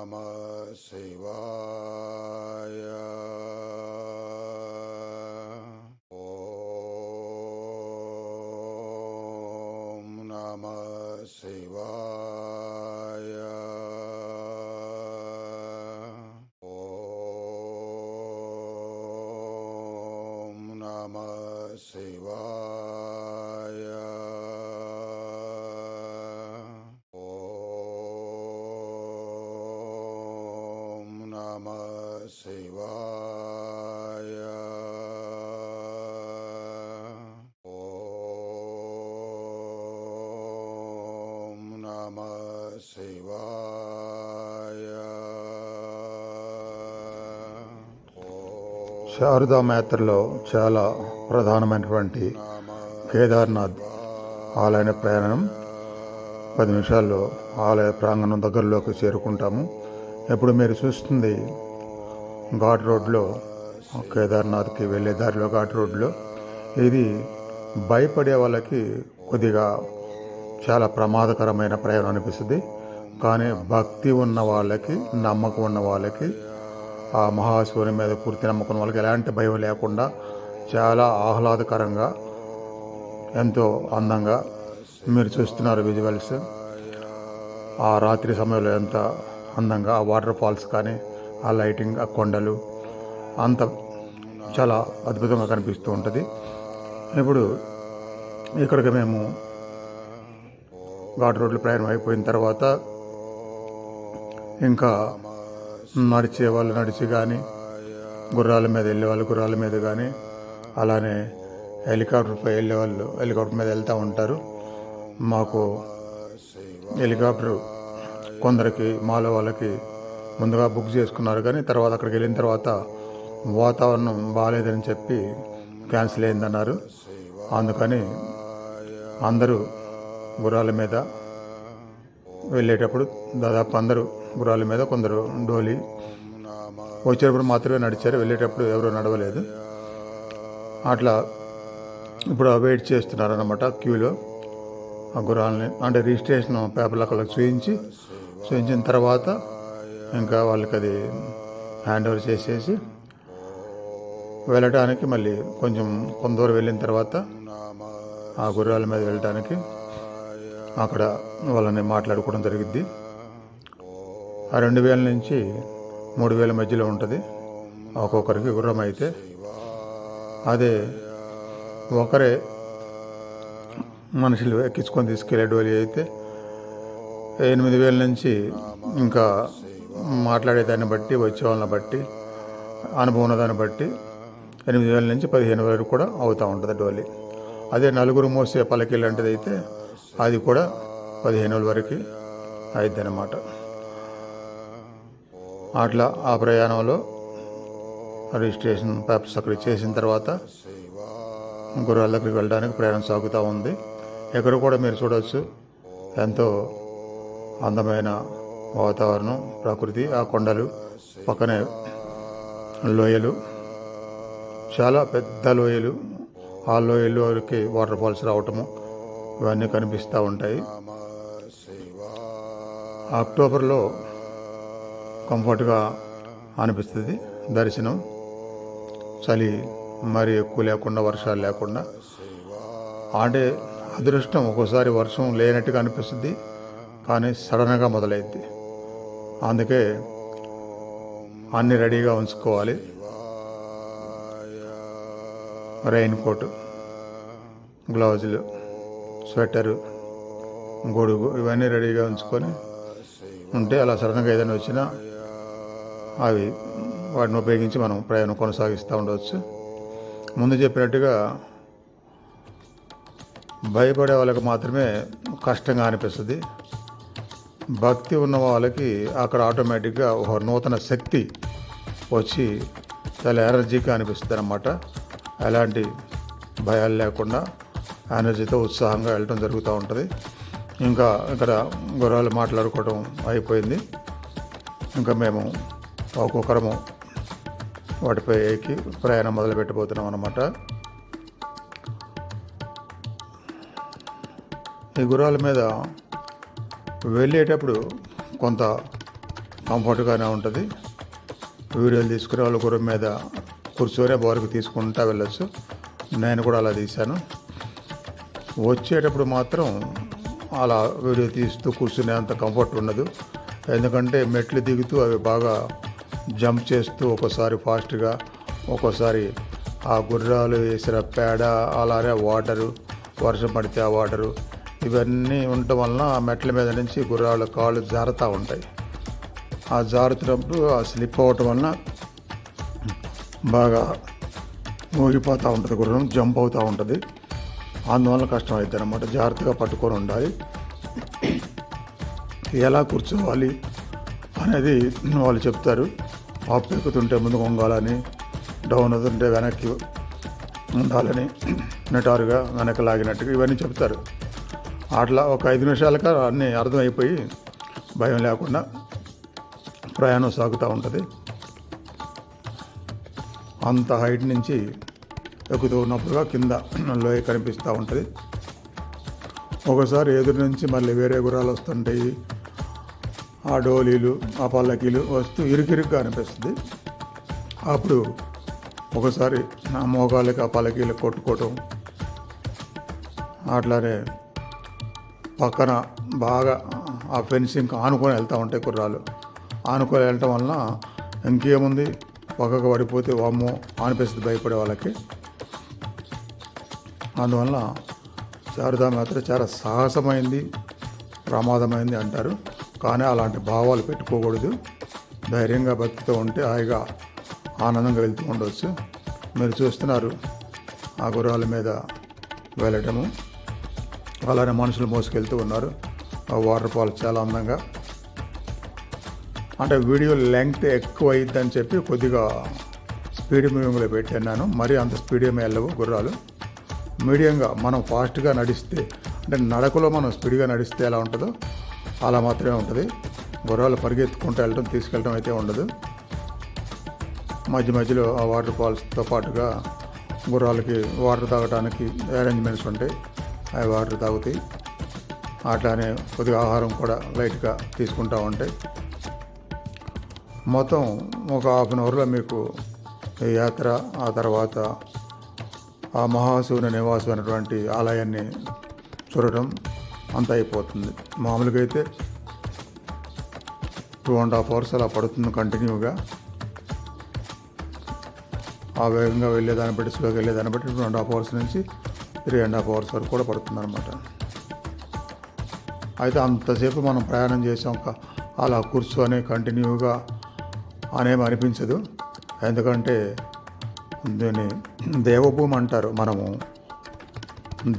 నమ శివాయ. ఓం నమ శివాయ. ఓం నమ శివాయ. శివాయ. ఓం నమ శివాయ. శారదామాత్రలో చాలా ప్రధానమైనటువంటి కేదార్నాథ్ ఆలయ ప్రయాణం 10 నిమిషాల్లో ఆలయ ప్రాంగణం దగ్గరలోకి చేరుకుంటాము. ఇప్పుడు మీరు చూస్తుంది ఘాట్ రోడ్లో, కేదార్నాథ్కి వెళ్ళే దారిలో ఘాట్ రోడ్లో. ఇది భయపడే వాళ్ళకి కొద్దిగా చాలా ప్రమాదకరమైన ప్రయాణం అనిపిస్తుంది. కానీ భక్తి ఉన్న వాళ్ళకి, నమ్మకం ఉన్న వాళ్ళకి, ఆ మహాశివుని మీద పూర్తి నమ్మకం ఉన్న వాళ్ళకి ఎలాంటి భయం లేకుండా చాలా ఆహ్లాదకరంగా, ఎంతో అందంగా మీరు చూస్తున్నారు విజువల్స్. ఆ రాత్రి సమయంలో ఎంత అందంగా ఆ వాటర్ ఫాల్స్ కానీ, ఆ లైటింగ్, ఆ కొండలు అంత చాలా అద్భుతంగా కనిపిస్తూ ఉంటుంది. ఇప్పుడు ఇక్కడికి మేము ఘాట్ రోడ్లు ప్రయాణం అయిపోయిన తర్వాత ఇంకా నడిచే వాళ్ళు నడిచి కానీ, గుర్రాల మీద వెళ్ళే వాళ్ళు గుర్రాల మీద కానీ, అలానే హెలికాప్టర్పై వెళ్ళే వాళ్ళు హెలికాప్టర్ మీద వెళ్తూ ఉంటారు. మాకు హెలికాప్టర్ కొందరికి, మాలో వాళ్ళకి ముందుగా బుక్ చేసుకున్నారు. కానీ తర్వాత అక్కడికి వెళ్ళిన తర్వాత వాతావరణం బాగాలేదని చెప్పి క్యాన్సిల్ అయిందన్నారు. అందుకని అందరూ గుర్రాల మీద వెళ్ళేటప్పుడు దాదాపు అందరూ గుర్రాల మీద, కొందరు డోలి, వచ్చేటప్పుడు మాత్రమే నడిచారు, వెళ్ళేటప్పుడు ఎవరూ నడవలేదు. అట్లా ఇప్పుడు వెయిట్ చేస్తున్నారు అన్నమాట క్యూలో. ఆ గుర్రాలని అంటే రిజిస్ట్రేషన్ పేపర్లు అక్కడికి చూపించిన తర్వాత ఇంకా వాళ్ళకి అది హ్యాండ్ ఓవర్ చేసేసి వెళ్ళటానికి, మళ్ళీ కొంత దూరం వెళ్ళిన తర్వాత ఆ గుర్రాల మీద వెళ్ళటానికి అక్కడ వాళ్ళని మాట్లాడుకోవడం జరిగిద్ది. ఆ 2000 నుంచి 3000 మధ్యలో ఉంటుంది ఒక్కొక్కరికి గుర్రం. అయితే అదే ఒకరే మనుషులు ఎక్కించుకొని తీసుకెళ్ళే డోలి అయితే 8000 నుంచి, ఇంకా మాట్లాడేదాన్ని బట్టి, వచ్చే వాళ్ళని బట్టి, అనుభవం ఉన్నదాన్ని బట్టి 8000 నుంచి 15,000 వరకు కూడా అవుతూ ఉంటుంది డోలి. అదే నలుగురు మోసే పల్లకీ లాంటిది అయితే అది కూడా 15,000 వరకు అయిద్ది అన్నమాట. అట్లా ఆ ప్రయాణంలో రిజిస్ట్రేషన్ పేపర్స్ అక్కడ చేసిన తర్వాత గుర్రాల దగ్గరికి వెళ్ళడానికి ప్రయాణం సాగుతూ ఉంది. ఎక్కడ కూడా మీరు చూడవచ్చు ఎంతో అందమైన వాతావరణం, ప్రకృతి, ఆ కొండలు, పక్కనే లోయలు, చాలా పెద్ద లోయలు, ఆ లోయల్లోకి వాటర్ ఫాల్స్ రావటము ఇవన్నీ కనిపిస్తూ ఉంటాయి. అక్టోబర్లో కంఫర్ట్గా అనిపిస్తుంది దర్శనం. చలి మరి ఎక్కువ లేకుండా, వర్షాలు లేకుండా. అంటే అదృష్టం, ఒక్కోసారి వర్షం లేనట్టుగా అనిపిస్తుంది, కానీ సడన్గా మొదలైద్ది. అందుకే అన్నీ రెడీగా ఉంచుకోవాలి. రెయిన్ కోట్, గ్లౌజులు, స్వెటరు, గొడుగు ఇవన్నీ రెడీగా ఉంచుకొని ఉంటే అలా సడన్గా ఏదైనా వచ్చినా వాటిని ఉపయోగించి మనం ప్రయాణం కొనసాగిస్తూ ఉండవచ్చు. ముందు చెప్పినట్టుగా భయపడే వాళ్ళకి మాత్రమే కష్టంగా అనిపిస్తుంది. భక్తి ఉన్న వాళ్ళకి అక్కడ ఆటోమేటిక్గా ఒక నూతన శక్తి వచ్చి చాలా ఎనర్జీగా అనిపిస్తుంది అన్నమాట. ఎలాంటి భయాలు లేకుండా ఎనర్జీతో ఉత్సాహంగా వెళ్ళటం జరుగుతూ ఉంటుంది. ఇంకా ఇక్కడ గుర్రాలు మాట్లాడుకోవడం అయిపోయింది. ఇంకా మేము ఒక్కొక్కరము వాటిపై ఎక్కి ప్రయాణం మొదలు పెట్టబోతున్నాం అన్నమాట. ఈ గుర్రాల మీద వెళ్ళేటప్పుడు కొంత కంఫర్ట్గానే ఉంటుంది. వీడియోలు తీసుకుని వాళ్ళు గుర్రం మీద కూర్చొని బోరకు తీసుకుంటా వెళ్ళొచ్చు. నేను కూడా అలా తీశాను. వచ్చేటప్పుడు మాత్రం అలా వీడియో తీస్తూ కూర్చునే అంత కంఫర్ట్ ఉండదు. ఎందుకంటే మెట్లు దిగుతూ అవి బాగా జంప్ చేస్తూ ఒక్కోసారి ఫాస్ట్గా, ఒక్కోసారి ఆ గుర్రాలు వేసిన పేడ, అలానే వాటరు, వర్షం పడితే ఆ వాటరు, ఇవన్నీ ఉండటం వలన ఆ మెట్ల మీద నుంచి గుర్రాల కాళ్ళు జారుతూ ఉంటాయి. ఆ జారుతున్నప్పుడు ఆ స్లిప్ అవ్వటం వలన బాగా ఊగిపోతూ ఉంటుంది, గుర్రం జంప్ అవుతూ ఉంటుంది. అందువల్ల కష్టం అవుతుంది అన్నమాట. జాగ్రత్తగా పట్టుకొని ఉండాలి. ఎలా కూర్చోవాలి అనేది వాళ్ళు చెప్తారు. అప్ ఎక్కుతుంటే ముందు వంగాలని, డౌన్ అవుతుంటే వెనక్కి ఉండాలని, నిటారుగా వెనక్కి లాగినట్టుగా ఇవన్నీ చెప్తారు. అట్లా ఒక 5 నిమిషాలుగా అన్నీ అర్థమైపోయి భయం లేకుండా ప్రయాణం సాగుతూ ఉంటుంది. అంత హైట్ నుంచి ఎక్కుతూ ఉన్నప్పుడుగా కింద లోయ కనిపిస్తూ ఉంటుంది. ఒకసారి ఎదురు నుంచి మళ్ళీ వేరే గుర్రాలు వస్తుంటాయి. ఆ డోలీలు, ఆ పల్లకీలు వస్తూ ఇరుకిరుగ్గా అనిపిస్తుంది. అప్పుడు ఒకసారి నా మోకాళ్ళకి ఆ పల్లకీలు కొట్టుకోవటం, అట్లానే పక్కన బాగా ఆ ఫెన్సింగ్ ఆనుకొని వెళ్తూ ఉంటాయి గుర్రాలు. ఆనుకొని వెళ్ళటం వలన ఇంకేముంది, పక్కకు పడిపోతే వామ్మో అనిపిస్తుంది భయపడే వాళ్ళకి. అందువల్ల చారుధామ యాత్ర చాలా సాహసమైంది, ప్రమాదమైంది అంటారు. కానీ అలాంటి భావాలు పెట్టుకోకూడదు. ధైర్యంగా భక్తితో ఉంటే హాయిగా ఆనందంగా వెళ్తూ ఉండవచ్చు. మీరు చూస్తున్నారు ఆ గుర్రాల మీద వెళ్ళటము, అలానే మనుషులు మోసుకెళ్తూ ఉన్నారు. ఆ వాటర్ ఫాల్స్ చాలా అందంగా. అంటే వీడియో లెంగ్త్ ఎక్కువ అయ్యిద్దని చెప్పి కొద్దిగా స్పీడ్ మూవింగ్లో పెట్టాను. మరీ అంత స్పీడ్ ఏమి వెళ్ళవు గుర్రాలు. మీడియంగా మనం ఫాస్ట్గా నడిస్తే, అంటే నడకలో మనం స్పీడ్గా నడిస్తే ఎలా ఉంటుందో అలా మాత్రమే ఉంటుంది. గుర్రాలు పరిగెత్తుకుంటూ వెళ్ళడం, తీసుకెళ్ళడం అయితే ఉండదు. మధ్య మధ్యలో ఆ వాటర్ ఫాల్స్తో పాటుగా గుర్రాలకి వాటర్ తాగడానికి అరేంజ్మెంట్స్ ఉంటాయి. అవి వాటర్ తాగుతాయి. అట్లానే కొద్దిగా ఆహారం కూడా లైట్గా తీసుకుంటూ ఉంటాయి. మొత్తం ఒక హాఫ్ అన్ అవర్లో మీకు ఈ యాత్ర, ఆ తర్వాత ఆ మహాశివుని నివాసం అనేటువంటి ఆలయాన్ని చూడటం అంత అయిపోతుంది. మామూలుగా అయితే 2.5 hours అలా పడుతుంది కంటిన్యూగా. ఆ వేగంగా వెళ్ళేదాన్ని బట్టి, స్లోగా వెళ్ళేదాన్ని బట్టి 2.5 hours నుంచి 3.5 hours వరకు కూడా పడుతుంది అనమాట. అయితే అంతసేపు మనం ప్రయాణం చేసాం అలా కూర్చొని కంటిన్యూగా అనేమి అనిపించదు. ఎందుకంటే దీన్ని దేవభూమి అంటారు. మనము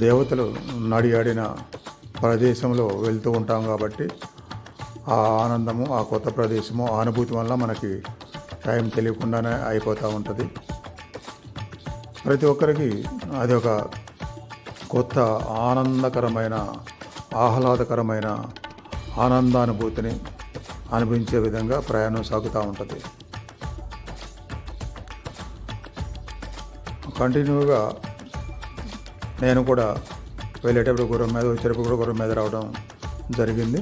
దేవతలు నడియాడిన ప్రదేశంలో వెళ్తూ ఉంటాం కాబట్టి ఆ ఆనందము, ఆ కొత్త ప్రదేశము, ఆ అనుభూతి వల్ల మనకి టైం తెలియకుండానే అయిపోతూ ఉంటుంది. ప్రతి ఒక్కరికి అది ఒక కొత్త ఆనందకరమైన, ఆహ్లాదకరమైన ఆనందానుభూతిని అనిపించే విధంగా ప్రయాణం సాగుతూ ఉంటుంది. కంటిన్యూగా నేను కూడా వెళ్ళేటప్పుడు గుర్రం మీద, వచ్చేటప్పుడు కూడా గుర్రం మీద రావడం జరిగింది.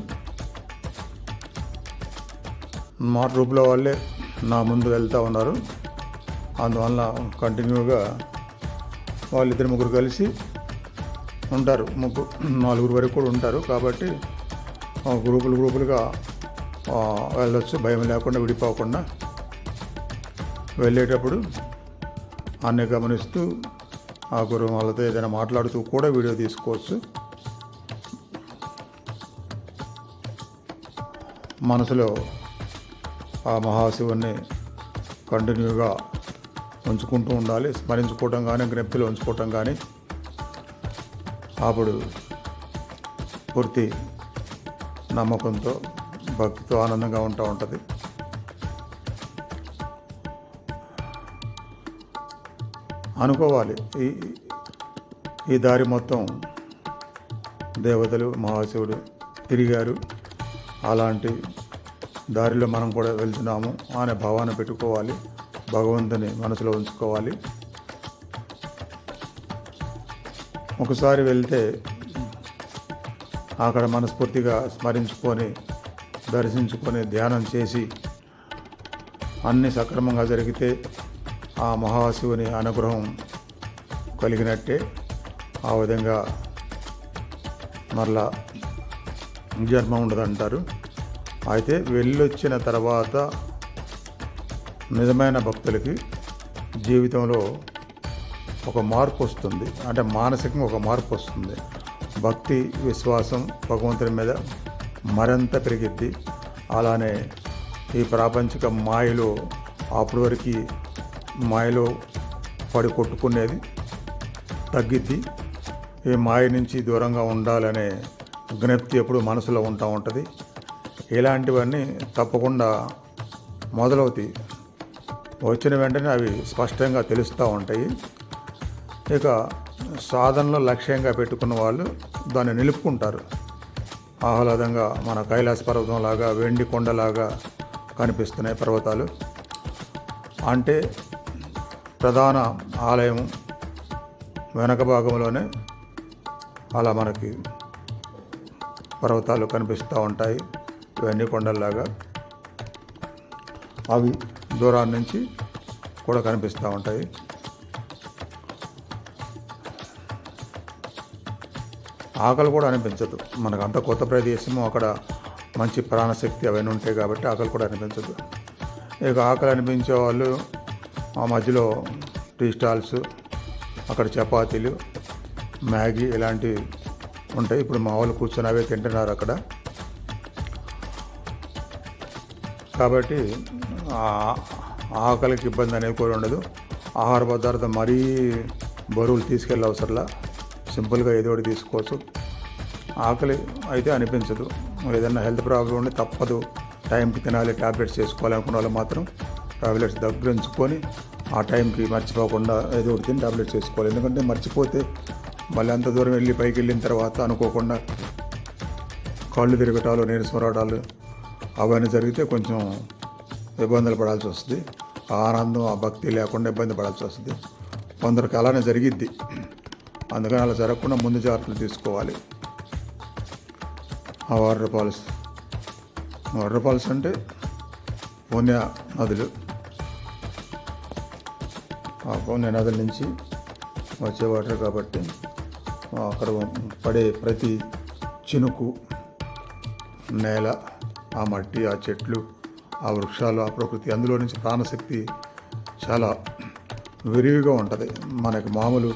మా ట్రూప్లో వాళ్ళే నా ముందు వెళ్తూ ఉన్నారు. అందువల్ల కంటిన్యూగా వాళ్ళిద్దరు ముగ్గురు కలిసి ఉంటారు. 4 వరకు కూడా ఉంటారు. కాబట్టి గ్రూపులుగా వెళ్ళొచ్చు, భయం లేకుండా, విడిపోకుండా. వెళ్ళేటప్పుడు అన్నీ గమనిస్తూ ఆ గురువు వాళ్ళతో ఏదైనా మాట్లాడుతూ కూడా వీడియో తీసుకోవచ్చు. మనసులో ఆ మహాశివుని కంటిన్యూగా ఉంచుకుంటూ ఉండాలి. స్మరించుకోవటం కానీ, జ్ఞప్తిలో ఉంచుకోవటం కానీ. అప్పుడు పూర్తి నమ్మకంతో, భక్తితో ఆనందంగా ఉంటూ ఉంటుంది. అనుకోవాలి ఈ దారి మొత్తం దేవతలు, మహాశివుడు తిరిగారు, అలాంటి దారిలో మనం కూడా వెళ్తున్నాము అనే భావాన్ని పెట్టుకోవాలి. భగవంతుని మనసులో ఉంచుకోవాలి. ఒకసారి వెళ్తే అక్కడ మనస్ఫూర్తిగా స్మరించుకొని దర్శించుకొని ధ్యానం చేసి అన్నీ సక్రమంగా జరిగితే ఆ మహాశివుని అనుగ్రహం కలిగినట్టే. ఆ విధంగా మరలా జన్మ ఉండదంటారు. అయితే వెళ్ళొచ్చిన తర్వాత నిజమైన భక్తులకి జీవితంలో ఒక మార్పు వస్తుంది. అంటే మానసికంగా ఒక మార్పు వస్తుంది. భక్తి విశ్వాసం భగవంతుని మీద మరింత పెరిగిద్ది. అలానే ఈ ప్రాపంచిక మాయలో అప్పటి వరకు మాయలో పడి కొట్టుకునేది తగ్గిద్ది. ఈ మాయ నుంచి దూరంగా ఉండాలనే జ్ఞప్తి ఎప్పుడు మనసులో ఉంటుంది. ఇలాంటివన్నీ తప్పకుండా మొదలవుతాయి. వచ్చిన వెంటనే అవి స్పష్టంగా తెలుస్తూ ఉంటాయి. ఇక సాధనలో లక్ష్యంగా పెట్టుకున్న వాళ్ళు దాన్ని నిలుపుకుంటారు. ఆహ్లాదంగా మన కైలాస పర్వతంలాగా వెండి కొండలాగా కనిపిస్తున్నాయి పర్వతాలు. అంటే ప్రధాన ఆలయం వెనక భాగంలోనే అలా మనకి పర్వతాలు కనిపిస్తూ ఉంటాయి, వెండి కొండల్లాగా. అవి దూరాన్ని నుంచి కూడా కనిపిస్తూ ఉంటాయి. ఆకలి కూడా అనిపించదు. మనకు అంత కొత్త ప్రదేశము, అక్కడ మంచి ప్రాణశక్తి అవన్నీ ఉంటాయి కాబట్టి ఆకలి కూడా అనిపించదు. ఇక ఆకలి అనిపించే వాళ్ళు ఆ మధ్యలో టీ స్టాల్స్, అక్కడ చపాతీలు, మ్యాగీ ఇలాంటివి ఉంటాయి. ఇప్పుడు మా వాళ్ళు కూర్చొని అవే తింటున్నారు అక్కడ. కాబట్టి ఆకలికి ఇబ్బంది అనేది కూడా ఉండదు. ఆహార పదార్థం మరీ బరువులు తీసుకెళ్ళే అవసరంలా, సింపుల్గా ఏదో ఒకటి తీసుకోవచ్చు. ఆకలి అయితే అనిపించదు. ఏదైనా హెల్త్ ప్రాబ్లం ఉంటే తప్పదు, టైంకి తినాలి, ట్యాబ్లెట్స్ వేసుకోవాలనుకున్న వాళ్ళు మాత్రం ట్యాబ్లెట్స్ దగ్గర ఉంచుకొని ఆ టైంకి మర్చిపోకుండా ఏదో ఒకటి తిని ట్యాబ్లెట్స్ వేసుకోవాలి. ఎందుకంటే మర్చిపోతే మళ్ళీ అంత దూరం వెళ్ళి పైకి వెళ్ళిన తర్వాత అనుకోకుండా కాళ్ళు తిరగటాలు, నీరసం రావడాలు అవన్నీ జరిగితే కొంచెం ఇబ్బందులు పడాల్సి వస్తుంది. ఆ ఆనందం, ఆ భక్తి లేకుండా ఇబ్బంది పడాల్సి వస్తుంది. కొందరికి అలానే జరిగిద్ది. అందుకని అలా జరగకుండా ముందు జాగ్రత్తలు తీసుకోవాలి. ఆ వాటర్ ఫాల్స్ అంటే పుణ్య నదులు. ఆ పుణ్య నదుల నుంచి వచ్చే వాటర్ కాబట్టి అక్కడ పడే ప్రతి చినుకు, నేల, ఆ మట్టి, ఆ చెట్లు, ఆ వృక్షాలు, ఆ ప్రకృతి, అందులో నుంచి ప్రాణశక్తి చాలా విరివిగా ఉంటుంది. మనకి మామూలు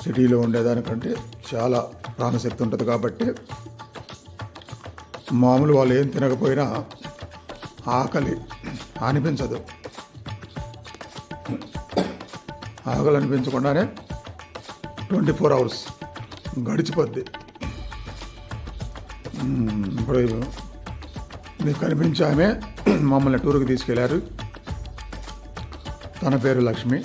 సిటీలో ఉండేదానికంటే చాలా ప్రాణశక్తి ఉంటుంది. కాబట్టి మామూలు వాళ్ళు ఏం తినకపోయినా ఆకలి అనిపించదు. ఆకలి అనిపించకుండానే 24 hours గడిచిపోద్ది. ఇప్పుడు మీకు కనిపించే ఆమె మమ్మల్ని టూర్కి తీసుకెళ్లారు. తన పేరు లక్ష్మి.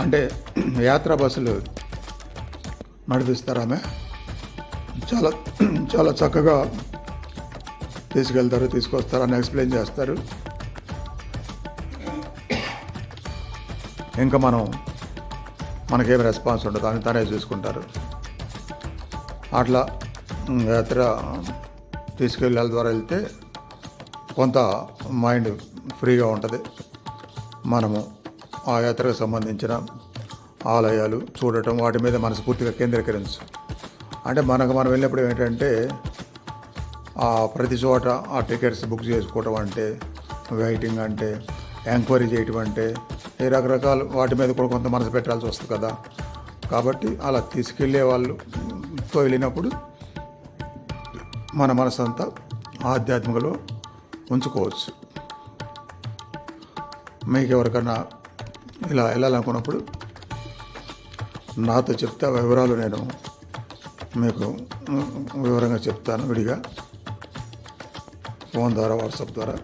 అంటే యాత్రా బస్సులు నడిపిస్తారు. ఆమె చాలా చాలా చక్కగా తీసుకెళ్తారు, తీసుకొస్తారు అని ఎక్స్ప్లెయిన్ చేస్తారు. ఇంకా మనకేం రెస్పాన్స్ ఉండదు, అని తనే చూసుకుంటారు. అట్లా యాత్ర తీసుకెళ్ళాల ద్వారా వెళ్తే కొంత మైండ్ ఫ్రీగా ఉంటుంది. మనము ఆ యాత్రకు సంబంధించిన ఆలయాలు చూడటం, వాటి మీద మనస్ఫూర్తిగా కేంద్రీకరించు. అంటే మనం వెళ్ళినప్పుడు ఏంటంటే ప్రతి చోట ఆ టికెట్స్ బుక్ చేసుకోవటం అంటే, వెయిటింగ్ అంటే, ఎంక్వైరీ చేయటం అంటే, ఈ రకరకాల వాటి మీద కూడా కొంత మనసు పెట్టాల్సి వస్తుంది కదా. కాబట్టి అలా తీసుకెళ్ళే వాళ్ళతో వెళ్ళినప్పుడు మన మనసు అంతా ఆధ్యాత్మికలో ఉంచుకోవచ్చు. మీకు ఎవరికన్నా ఇలా వెళ్ళాలనుకున్నప్పుడు నాతో చెప్తే ఆ వివరాలు నేను మీకు వివరంగా చెప్తాను, విడిగా ఫోన్ ద్వారా, వాట్సాప్ ద్వారా.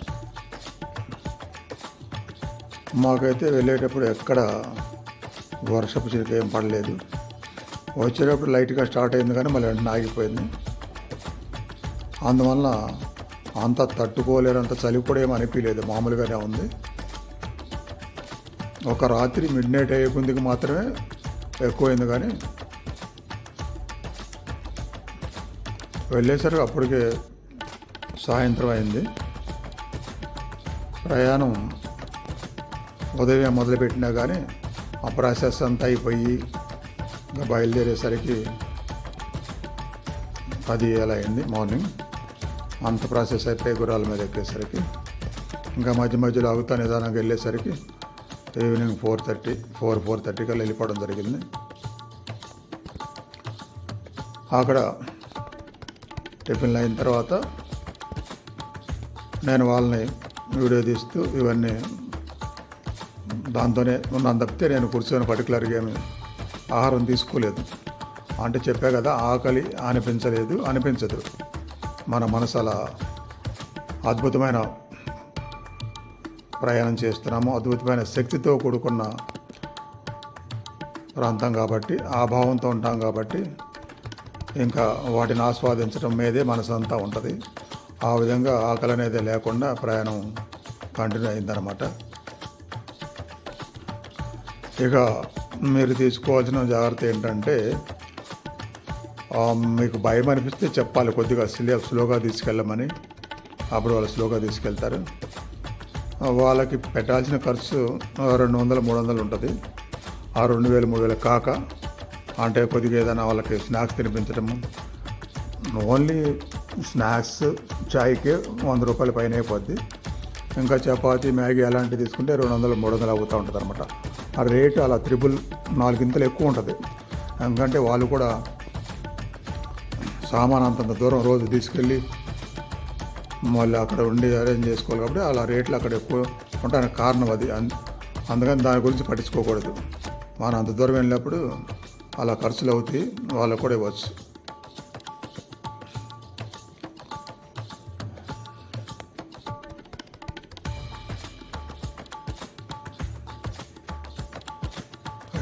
మాకైతే వెళ్ళేటప్పుడు ఎక్కడ వర్షపు చిరుక ఏం పడలేదు. వచ్చేటప్పుడు లైట్గా స్టార్ట్ అయింది కానీ మళ్ళీ వెంటనే ఆగిపోయింది. అందువల్ల అంత తట్టుకోలేనంత చలి కూడా ఏమి అనిపించలేదు, మామూలుగానే ఉంది. ఒక రాత్రి మిడ్ నైట్ అయ్యే కొద్దికి మాత్రమే ఎక్కువైంది, కానీ వెళ్ళేసరికి అప్పటికే సాయంత్రం అయింది. ప్రయాణం ఉదయం మొదలుపెట్టినా కానీ ఆ ప్రాసెస్ అంతా అయిపోయి ఇంకా బయలుదేరేసరికి 10 అలా అయింది మార్నింగ్. అంత ప్రాసెస్ అయిపోయి గుర్రాల మీద ఎక్కేసరికి ఇంకా మధ్యలో ఆగుతా నిదానంగా వెళ్ళేసరికి ఈవినింగ్ 4:30 కల్లా వెళ్ళిపోవడం జరిగింది. అక్కడ టిఫిన్లు అయిన తర్వాత నేను వాళ్ళని వీడియో తీస్తూ ఇవన్నీ దాంతోనే ఉన్నాను తప్పితే నేను కూర్చొని పర్టికులర్గా ఏమి ఆహారం తీసుకోలేదు. అంటే చెప్పా కదా, ఆకలి అనిపించదు. మన మనసు అలా అద్భుతమైన ప్రయాణం చేస్తున్నాము, అద్భుతమైన శక్తితో కూడుకున్న ప్రాంతం కాబట్టి, ఆ భావంతో ఉంటాం కాబట్టి ఇంకా వాటిని ఆస్వాదించడం మీదే మనసు అంతా ఉంటుంది. ఆ విధంగా ఆకలి అనేది లేకుండా ప్రయాణం కంటిన్యూ అయిందనమాట. ఇక మీరు తీసుకోవాల్సిన జాగ్రత్త ఏంటంటే, మీకు భయం అనిపిస్తే చెప్పాలి, కొద్దిగా స్లోగా తీసుకెళ్ళమని. అప్పుడు వాళ్ళు స్లోగా తీసుకెళ్తారు. వాళ్ళకి పెట్టాల్సిన ఖర్చు 200-300 ఉంటుంది. ఆ 2000-3000 కాక, అంటే కొద్దిగా ఏదైనా వాళ్ళకి స్నాక్స్ తినిపించడము, ఓన్లీ స్నాక్స్ చాయ్కి 100 రూపాయల పైన అయిపోద్ది. ఇంకా చపాతీ, మ్యాగీ అలాంటివి తీసుకుంటే 200-300 అవుతూ ఉంటుంది అనమాట. ఆ రేటు అలా 4 ఎక్కువ ఉంటుంది. ఎందుకంటే వాళ్ళు కూడా సామాన్ అంతంత దూరం రోజు తీసుకెళ్ళి మళ్ళీ అక్కడ ఉండి అరేంజ్ చేసుకోవాలి కాబట్టి అలా రేట్లు అక్కడ ఎక్కువ ఉండడానికి కారణం అది. అందుకని దాని గురించి పట్టించుకోకూడదు. మనం అంత దూరం వెళ్ళినప్పుడు అలా ఖర్చులు అవుతాయి, వాళ్ళకు కూడా ఇవ్వచ్చు.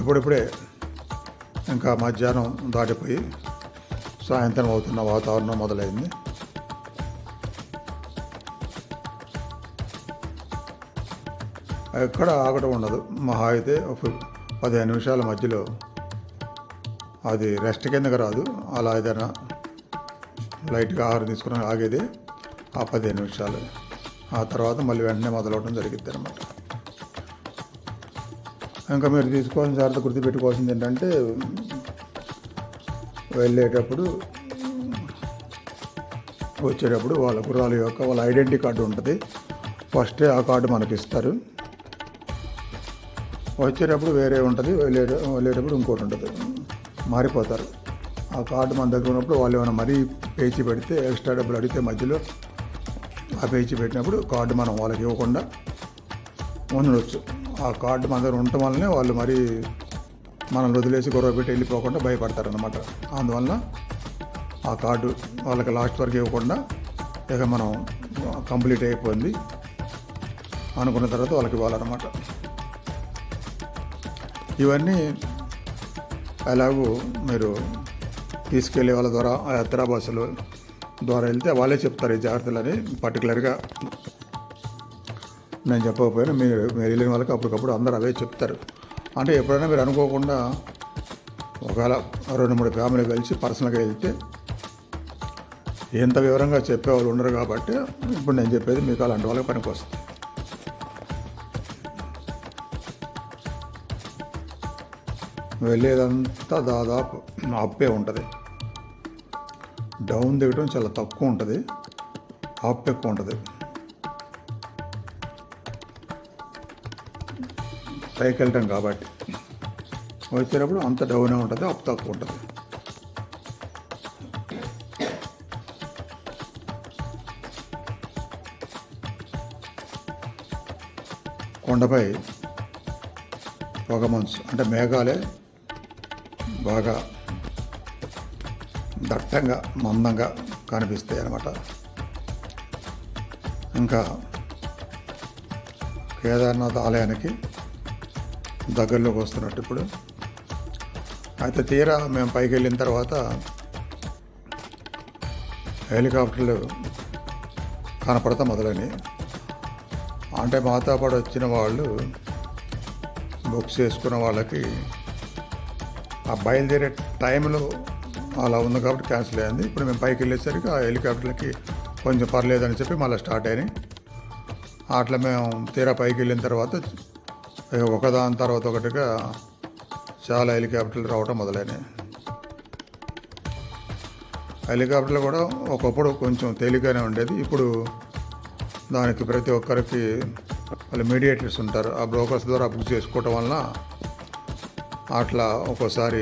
ఇప్పుడిప్పుడే ఇంకా మధ్యాహ్నం దాటిపోయి సాయంత్రం అవుతున్న వాతావరణం మొదలైంది. ఎక్కడ ఆగడం ఉండదు. మహా అయితే ఒక 15 నిమిషాల మధ్యలో, అది రెస్ట్ కిందకి రాదు, అలా ఏదైనా లైట్గా ఆహారం తీసుకుని ఆగేది ఆ 15 నిమిషాలు. ఆ తర్వాత మళ్ళీ వెంటనే మొదలవడం జరిగింది అనమాట. ఇంకా మీరు తీసుకోవాల్సిన జాగ్రత్త గుర్తుపెట్టుకోవాల్సింది ఏంటంటే, వెళ్ళేటప్పుడు వచ్చేటప్పుడు వాళ్ళ గుర్రాల యొక్క వాళ్ళ ఐడెంటిటీ కార్డు ఉంటుంది. ఫస్టే ఆ కార్డు మనకి ఇస్తారు. వచ్చేటప్పుడు వేరే ఉంటుంది, వెళ్ళేటప్పుడు ఇంకోటి ఉంటుంది, మారిపోతారు. ఆ కార్డు మన దగ్గర ఉన్నప్పుడు వాళ్ళు ఏమైనా మరీ పేచీ పెడితే, ఎక్స్ట్రా డబ్బులు అడిగితే మధ్యలో ఆ పేచీ పెట్టినప్పుడు కార్డు మనం వాళ్ళకి ఇవ్వకుండా ఉండవచ్చు. ఆ కార్డు మన దగ్గర ఉండటం వల్లనే వాళ్ళు మరీ మనల్ని వదిలేసి గొడవ పెట్టి వెళ్ళిపోకుండా భయపడతారనమాట. అందువల్ల ఆ కార్డు వాళ్ళకి లాస్ట్ వరకు ఇవ్వకుండా, ఇక మనం కంప్లీట్ అయిపోయింది అనుకున్న తర్వాత వాళ్ళకి ఇవ్వాలన్నమాట. ఇవన్నీ ఎలాగూ మీరు తీసుకెళ్ళే వాళ్ళ ద్వారా, ఆ యాత్రా బస్సుల ద్వారా వెళ్తే వాళ్ళే చెప్తారు ఈ జాగ్రత్తలని. పర్టికులర్గా నేను చెప్పకపోయినా మీరు వెళ్ళిన వాళ్ళకి అప్పటికప్పుడు అందరూ అవే చెప్తారు. అంటే ఎప్పుడైనా మీరు అనుకోకుండా ఒకవేళ 2-3 ఫ్యామిలీ కలిసి పర్సనల్గా వెళ్తే ఎంత వివరంగా చెప్పేవాళ్ళు ఉండరు కాబట్టి ఇప్పుడు నేను చెప్పేది మీకు అలాంటి వాళ్ళకి పనికి వస్తుంది. వెళ్ళేదంతా దాదాపు అప్పే ఉంటుంది. డౌన్ దిగటం చాలా తక్కువ ఉంటుంది, అప్ ఎక్కువ ఉంటుంది. పైకి వెళ్ళటం కాబట్టి వచ్చేటప్పుడు అంత డౌనే ఉంటుంది, అప్ తక్కువ ఉంటుంది. కొండపై పొగ మంచు, అంటే మేఘాలే బాగా దట్టంగా మందంగా కనిపిస్తాయి అన్నమాట. ఇంకా కేదార్నాథ్ ఆలయానికి దగ్గరలోకి వస్తున్నట్టు ఇప్పుడు. అయితే తీరా మేము పైకి వెళ్ళిన తర్వాత హెలికాప్టర్లు కనపడతా మొదలని. అంటే మాతో పాటు వచ్చిన వాళ్ళు బుక్ చేసుకున్న వాళ్ళకి ఆ బయలుదేరే టైంలో అలా ఉంది కాబట్టి క్యాన్సిల్ అయింది. ఇప్పుడు మేము పైకి వెళ్ళేసరికి ఆ హెలికాప్టర్లకి కొంచెం పర్లేదని చెప్పి మళ్ళీ స్టార్ట్ అయినాయి. అట్లా మేము తీరా పైకి వెళ్ళిన తర్వాత ఒకదాని తర్వాత ఒకటిగా చాలా హెలికాప్టర్లు రావటం మొదలైనాయి. హెలికాప్టర్లు కూడా ఒకప్పుడు కొంచెం తేలిగ్గానే ఉండేది. ఇప్పుడు దానికి ప్రతి ఒక్కరికి వాళ్ళు మీడియేటర్స్ ఉంటారు, ఆ బ్రోకర్స్ ద్వారా బుక్ చేసుకోవటం వలన అట్లా ఒక్కోసారి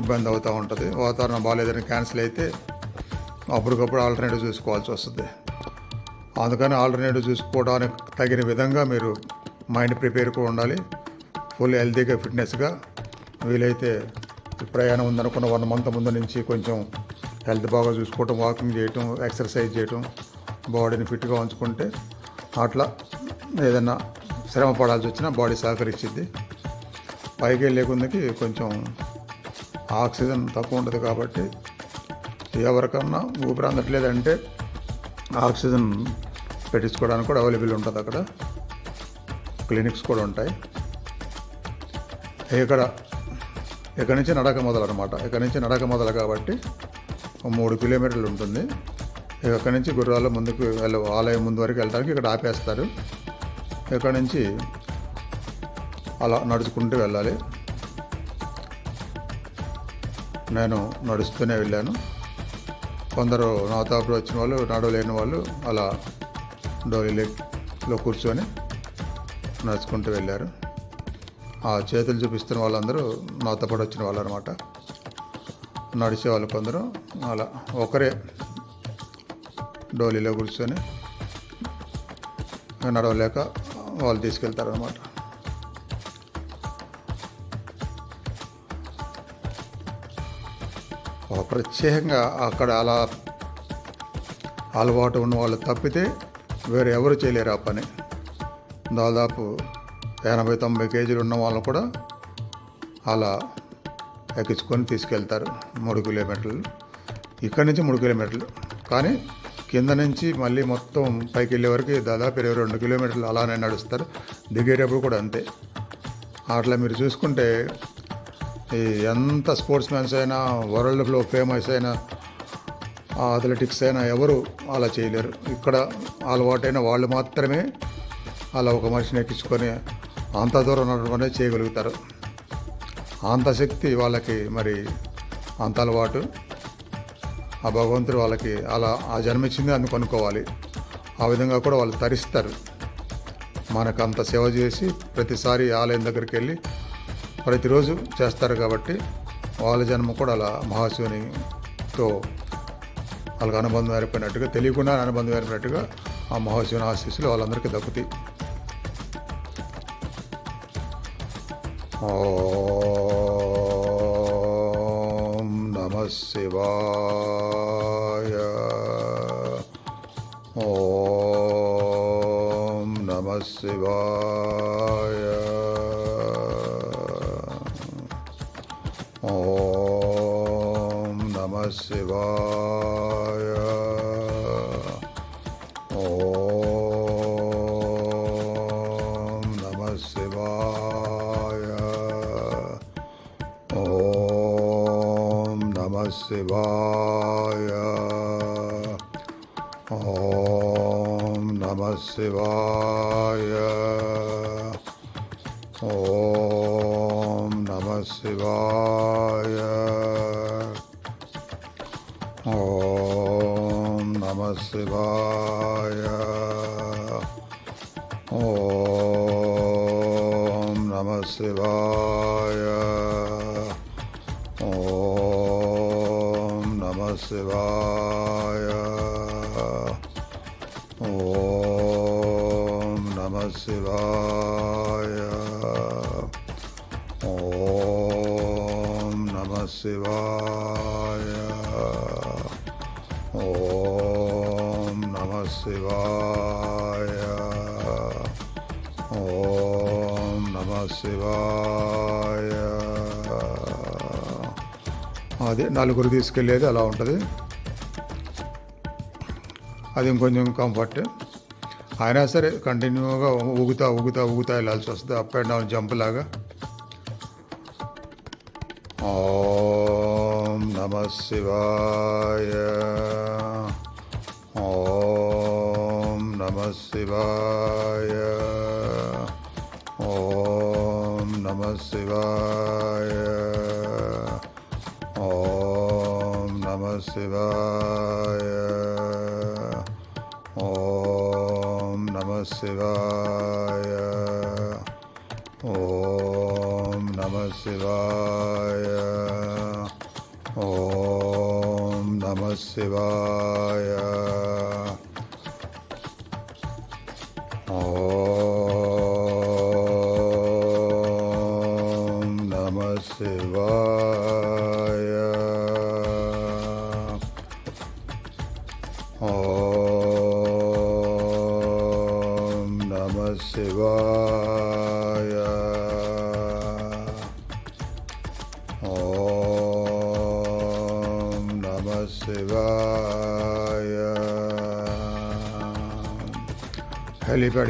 ఇబ్బంది అవుతూ ఉంటుంది. వాతావరణం బాగాలేదని క్యాన్సిల్ అయితే అప్పటికప్పుడు ఆల్టర్నేటివ్ చూసుకోవాల్సి వస్తుంది. అందుకని ఆల్టర్నేటివ్ చూసుకోవడానికి తగిన విధంగా మీరు మైండ్ ప్రిపేర్గా ఉండాలి. ఫుల్ హెల్తీగా ఫిట్నెస్గా వీలైతే ప్రయాణం ఉందనుకున్న 1 మంత్ ముందు నుంచి కొంచెం హెల్త్ బాగా చూసుకోవటం, వాకింగ్ చేయటం, ఎక్సర్సైజ్ చేయటం, బాడీని ఫిట్గా ఉంచుకుంటే అట్లా ఏదైనా శ్రమ పడాల్సి వచ్చినా బాడీ సహకరించింది. పైకి వెళ్ళే కొందికి కొంచెం ఆక్సిజన్ తక్కువ ఉంటుంది కాబట్టి ఎవరికన్నా ఊపిరి అందట్లేదంటే ఆక్సిజన్ పెట్టించుకోవడానికి కూడా అవైలబుల్ ఉంటుంది. అక్కడ క్లినిక్స్ కూడా ఉంటాయి. ఇక్కడ నుంచి నడక మొదలు అనమాట. ఇక్కడ నుంచి నడక మొదలు కాబట్టి 3 కిలోమీటర్లు ఉంటుంది. ఇక్కడ నుంచి గుర్రాలు ముందుకు ఆలయం ముందు వరకు వెళ్ళడానికి ఇక్కడ ఆపేస్తారు. ఇక్కడ నుంచి అలా నడుచుకుంటూ వెళ్ళాలి. నేను నడుస్తూనే వెళ్ళాను. కొందరు నాతో పాటు వచ్చిన వాళ్ళు, నడవలేని వాళ్ళు అలా డోలీలో కూర్చొని నడుచుకుంటూ వెళ్ళారు. ఆ చేతులు చూపిస్తున్న వాళ్ళందరూ నాతో పాటు వచ్చిన వాళ్ళు అనమాట. నడిచే వాళ్ళు కొందరు అలా ఒకరే డోలీలో కూర్చొని నడవలేక వాళ్ళు తీసుకెళ్తారనమాట. ప్రత్యేకంగా అక్కడ అలా అలవాటు ఉన్న వాళ్ళు తప్పితే వేరే ఎవరు చేయలేరు ఆ పని. దాదాపు 80-90 కేజీలు ఉన్న వాళ్ళు కూడా అలా ఎక్కించుకొని తీసుకెళ్తారు. 3 కిలోమీటర్లు ఇక్కడి నుంచి 3 కిలోమీటర్లు, కానీ కింద నుంచి మళ్ళీ మొత్తం పైకి వెళ్ళే వరకు దాదాపు 22 కిలోమీటర్లు అలానే నడుస్తారు. దిగేటప్పుడు కూడా అంతే. అట్లా మీరు చూసుకుంటే ఎంత స్పోర్ట్స్ మ్యాన్స్ అయినా, వరల్డ్లో ఫేమస్ అయినా, అథ్లెటిక్స్ అయినా ఎవరు అలా చేయలేరు. ఇక్కడ అలవాటైన వాళ్ళు మాత్రమే అలా ఒక మనిషిని ఎక్కించుకొని అంత దూరం నడవడం చేయగలుగుతారు. అంత శక్తి వాళ్ళకి, మరి అంత అలవాటు ఆ భగవంతుడు వాళ్ళకి అలా ఆ జన్మించింది అందుకు అనుకోవాలి. ఆ విధంగా కూడా వాళ్ళు తరిస్తారు. మనకు అంత సేవ చేసి ప్రతిసారి ఆలయం దగ్గరికి వెళ్ళి ప్రతిరోజు చేస్తారు కాబట్టి వాళ్ళ జన్మ కూడా అలా మహాశివునితో వాళ్ళకి అనుబంధం ఏర్పడినట్టుగా, తెలియకుండా అనుబంధం ఏర్పడినట్టుగా ఆ మహాశివుని ఆశీస్సులు వాళ్ళందరికీ దక్కుతాయి. ఓం నమః శివాయ. ఓం నమః శివాయ. ఓం నమః శివాయ. ఓం నమః శివాయ. ఓం నమః శివాయ. ఓం నమః శివాయ. ఓం నమః శివాయ. ఓం నమః శివాయ. ఓం నమః శివాయ. ఓం నమః శివాయ. ఓం నమః శివాయ. ఓం నమః శివాయ. ఓం నమః శివాయ. ఓం నమః శివాయ. అది నలుగురు తీసుకెళ్ళేది అలా ఉంటుంది. అది ఇంకొంచెం కంఫర్ట్. అయినా సరే కంటిన్యూగా ఊగుతా వెళ్ళాల్సి వస్తుంది, అప్ అండ్ డౌన్ జంప్ లాగా. ఓం నమః శివాయ. ఓం నమః శివాయ. ఓం నమః శివాయ. ఓం నమః శివాయ. ఓం నమః శివాయ. ఓం నమః శివాయ. ఓం నమః శివాయ. ఓం నమః శివాయ. ఓం నమః శివాయ. ఓం నమః శివాయ.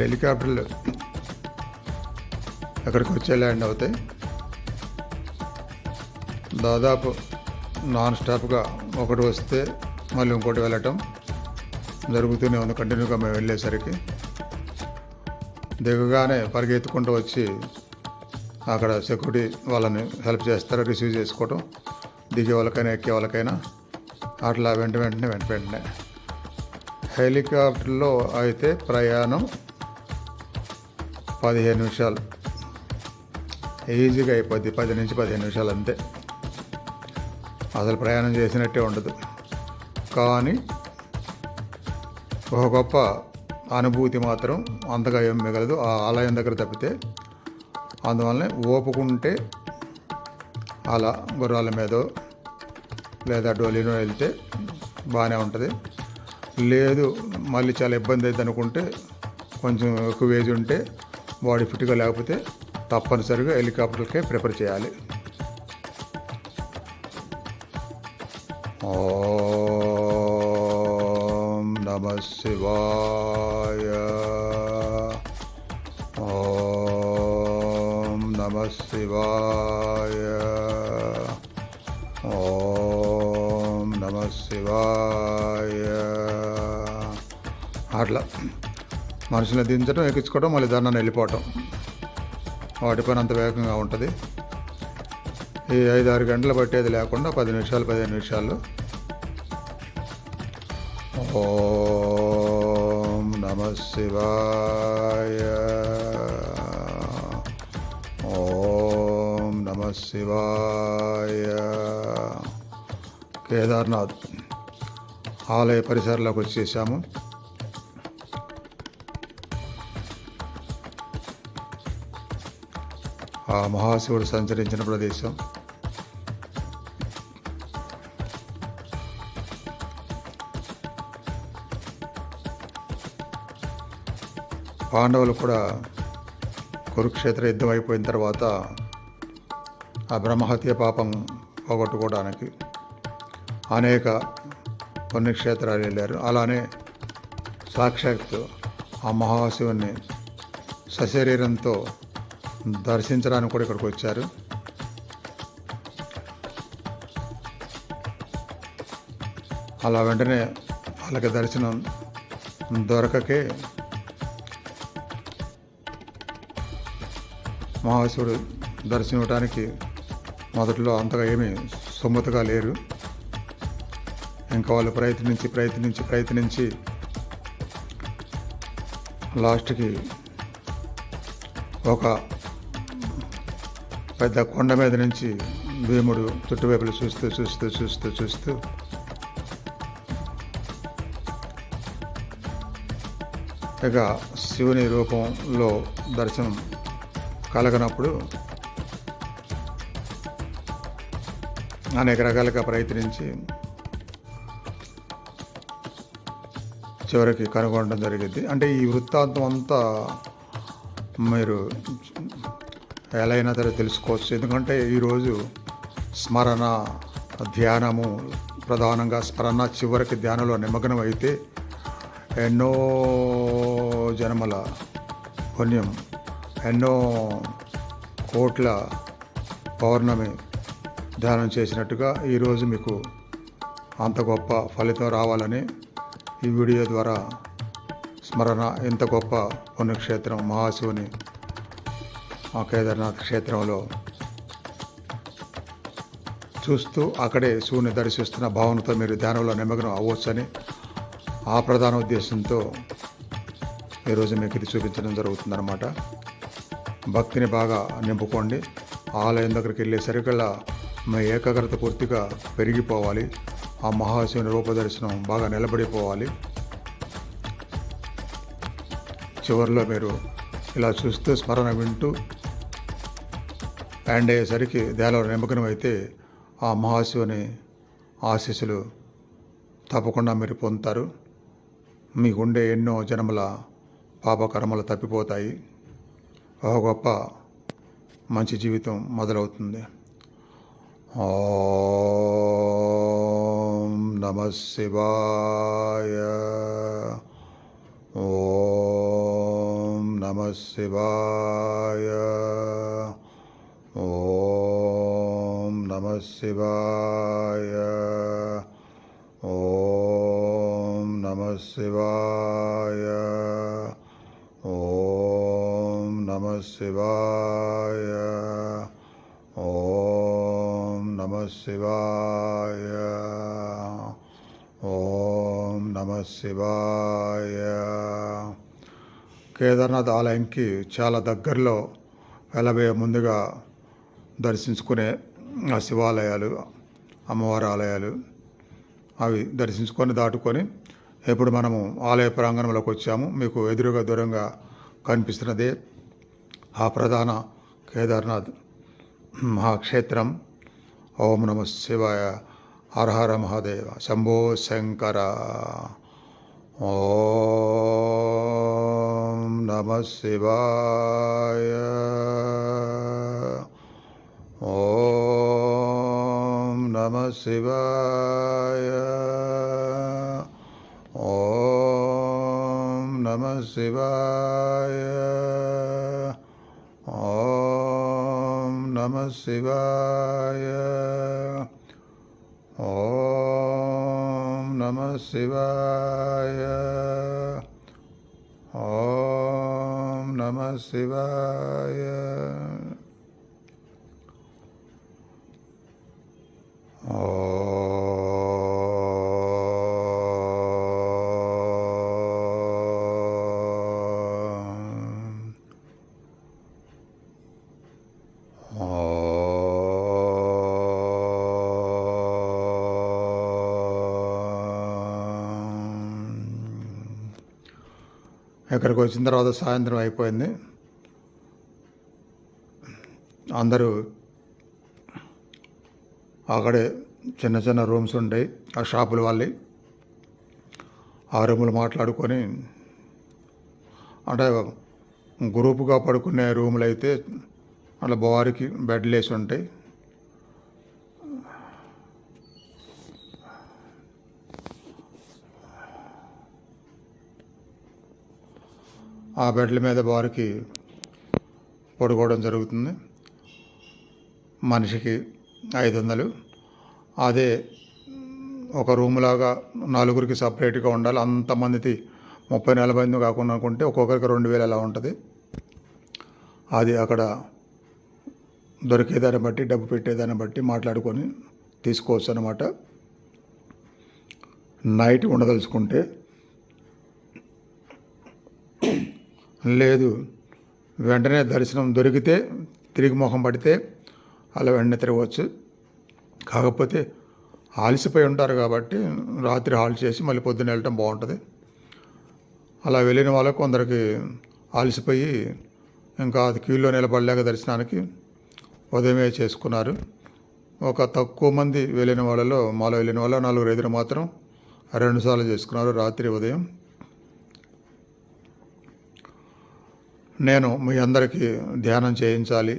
హెలికాప్టర్లు ఎక్కడికి వచ్చే ల్యాండ్ అవుతాయి. దాదాపు నాన్ స్టాప్గా ఒకటి వస్తే మళ్ళీ ఇంకోటి వెళ్ళటం జరుగుతూనే ఉంది. కంటిన్యూగా మేము వెళ్ళేసరికి దిగగానే పరిగెత్తుకుంటూ వచ్చి అక్కడ సెక్యూరిటీ వాళ్ళని హెల్ప్ చేస్తారు, రిసీవ్ చేసుకోవటం, దిగే వాళ్ళకైనా ఎక్కే వాళ్ళకైనా అట్లా వెంటనే. హెలికాప్టర్లో అయితే ప్రయాణం 15 నిమిషాలు ఈజీగా అయిపోద్ది. 10 నుంచి 15 నిమిషాలు అంతే. అసలు ప్రయాణం చేసినట్టే ఉండదు. కానీ ఒక గొప్ప అనుభూతి మాత్రం అంతగా ఏం మిగలదు ఆ ఆలయం దగ్గర తప్పితే. అందువల్లనే ఓపుకుంటే అలా గుర్రాల మీదో లేదా డోలీనో వెళ్తే బాగానే ఉంటుంది. లేదు మళ్ళీ చాలా ఇబ్బంది అవుతుంది అనుకుంటే, కొంచెం ఎక్కువ ఏజ్ ఉంటే, బాడీ ఫిట్గా లేకపోతే తప్పనిసరిగా హెలికాప్టర్కే ప్రిఫర్ చేయాలి. ఓం నమః శివాయ. ఓం నమః శివాయ. ఓం నమః శివాయ. అట్లా మనుషులను దించడం, ఎక్కించుకోవడం, మళ్ళీ దాన్ని వెళ్ళిపోవటం, వాటి పని అంత వేగంగా ఉంటుంది. ఈ 5-6 గంటలు పట్టేది లేకుండా 10 నిమిషాలు 15 నిమిషాలు. ఓం నమః శివాయ. ఓం నమః శివాయ. కేదార్నాథ్ ఆలయ పరిసరాలకు వచ్చేసాము. ఆ మహాశివుడు సంచరించిన ప్రదేశం. పాండవులు కూడా కురుక్షేత్ర యుద్ధం అయిపోయిన తర్వాత ఆ బ్రహ్మహత్య పాపం పోగొట్టుకోవడానికి అనేక పుణ్యక్షేత్రాలు వెళ్ళారు. అలానే సాక్షాత్ ఆ మహాశివుని సశరీరంతో దర్శించడానికి కూడా ఇక్కడికి వచ్చారు. అలా వెంటనే వాళ్ళకి దర్శనం దొరకకే మహాశివుడు దర్శనం ఇవ్వడానికి మొదట్లో అంతగా ఏమీ సుమ్మతిగా లేరు. ఇంకా వాళ్ళు ప్రయత్నించి లాస్ట్కి ఒక పెద్ద కొండ మీద నుంచి భీముడు చుట్టువైపులు చూస్తూ ఇక శివుని రూపంలో దర్శనం కలగనప్పుడు అనేక రకాలుగా ప్రయత్నించి చివరికి కనుగొనడం జరిగింది. అంటే ఈ వృత్తాంతం అంతా మీరు ఎలా అయినా సరే తెలుసుకోవచ్చు. ఎందుకంటే ఈరోజు స్మరణ, ధ్యానము, ప్రధానంగా స్మరణ, చివరికి ధ్యానంలో నిమగ్నం అయితే ఎన్నో జన్మల పుణ్యం, ఎన్నో కోట్ల పౌర్ణమి ధ్యానం చేసినట్టుగా ఈరోజు మీకు అంత గొప్ప ఫలితం రావాలని ఈ వీడియో ద్వారా స్మరణ. ఇంత గొప్ప పుణ్యక్షేత్రం మహాశివుని ఆ కేదార్నాథ్ క్షేత్రంలో చూస్తూ అక్కడే శివుని దర్శిస్తున్న భావనతో మీరు ధ్యానంలో నిమగ్నం అవ్వచ్చని ఆ ప్రధాన ఉద్దేశంతో ఈరోజు మీకు ఇది చూపించడం జరుగుతుందన్నమాట. భక్తిని బాగా నింపుకోండి. ఆలయం దగ్గరికి వెళ్ళేసరికల్లా మీ ఏకాగ్రత పూర్తిగా పెరిగిపోవాలి. ఆ మహాశివుని రూపదర్శనం బాగా నిలబడిపోవాలి. చివరిలో మీరు ఇలా చూస్తూ స్మరణ వింటూ ఎండ్ అయ్యేసరికి ధ్యానంలో నిమగ్నం అయితే ఆ మహాశివుని ఆశీస్సులు తప్పకుండా మీరు పొందుతారు. మీకుండే ఎన్నో జన్మల పాపకర్మలు తప్పిపోతాయి. ఒక గొప్ప మంచి జీవితం మొదలవుతుంది. ఓం నమః శివాయ. ఓం నమః శివాయ. ఓం నమః శివాయ. ఓం నమః శివాయ. ఓం నమః శివాయ. ఓం నమః శివాయ. ఓం నమః శివాయ. కేదార్నాథ్ ఆలయంకి చాలా దగ్గరలో వెళ్ళబోయే ముందుగా దర్శించుకునే ఆ శివాలయాలు, అమ్మవారి ఆలయాలు అవి దర్శించుకొని దాటుకొని ఇప్పుడు మనము ఆలయ ప్రాంగణంలోకి వచ్చాము. మీకు ఎదురుగా దూరంగా కనిపిస్తున్నదే ఆ ప్రధాన కేదార్నాథ్ మహాక్షేత్రం. ఓం నమః శివాయ. హర హర మహాదేవ. శంభో శంకర. ఓం నమః శివాయ. ఓం నమః శివాయ. ఓం నమః శివాయ. ఓం నమః శివాయ. ఓం నమః శివాయ. ఓం నమః శివాయ. ఇక్కడికి వచ్చిన తర్వాత సాయంత్రం అయిపోయింది. అందరూ అక్కడే చిన్న చిన్న రూమ్స్ ఉంటాయి, ఆ షాపుల వాళ్ళవి. ఆ రూములు మాట్లాడుకొని, అంటే గ్రూపుగా పడుకునే రూములు అయితే అట్లా బారికి బెడ్లు వేసి ఉంటాయి. ఆ బెడ్ల మీద బారికి పడుకోవడం జరుగుతుంది. మనిషికి 500. అదే ఒక రూములాగా నలుగురికి సపరేట్గా ఉండాలి. అంతమందికి 30-40 మంది కాకుండా అనుకుంటే ఒక్కొక్కరికి 2000 అలా ఉంటుంది. అది అక్కడ దొరికేదాన్ని బట్టి, డబ్బు పెట్టేదాన్ని బట్టి మాట్లాడుకొని తీసుకోవచ్చు అన్నమాట. నైట్ ఉండదలుచుకుంటే, లేదు వెంటనే దర్శనం దొరికితే తిరిగి మొహం పడితే అలా వెంటనే తిరగవచ్చు. కాకపోతే ఆలసిపోయి ఉంటారు కాబట్టి రాత్రి హాల్ట్ చేసి మళ్ళీ పొద్దున్న వెళ్ళటం బాగుంటుంది. అలా వెళ్ళిన వాళ్ళకు కొందరికి ఆలసిపోయి ఇంకా అది క్యూలో నిలబడలేక దర్శనానికి ఉదయమే చేసుకున్నారు. ఒక తక్కువ మంది వెళ్ళిన వాళ్ళలో, మాలో వెళ్ళిన వాళ్ళ 4-5 మాత్రం 2 సార్లు చేసుకున్నారు, రాత్రి ఉదయం. నేను మీ అందరికీ ధ్యానం చేయించాలి,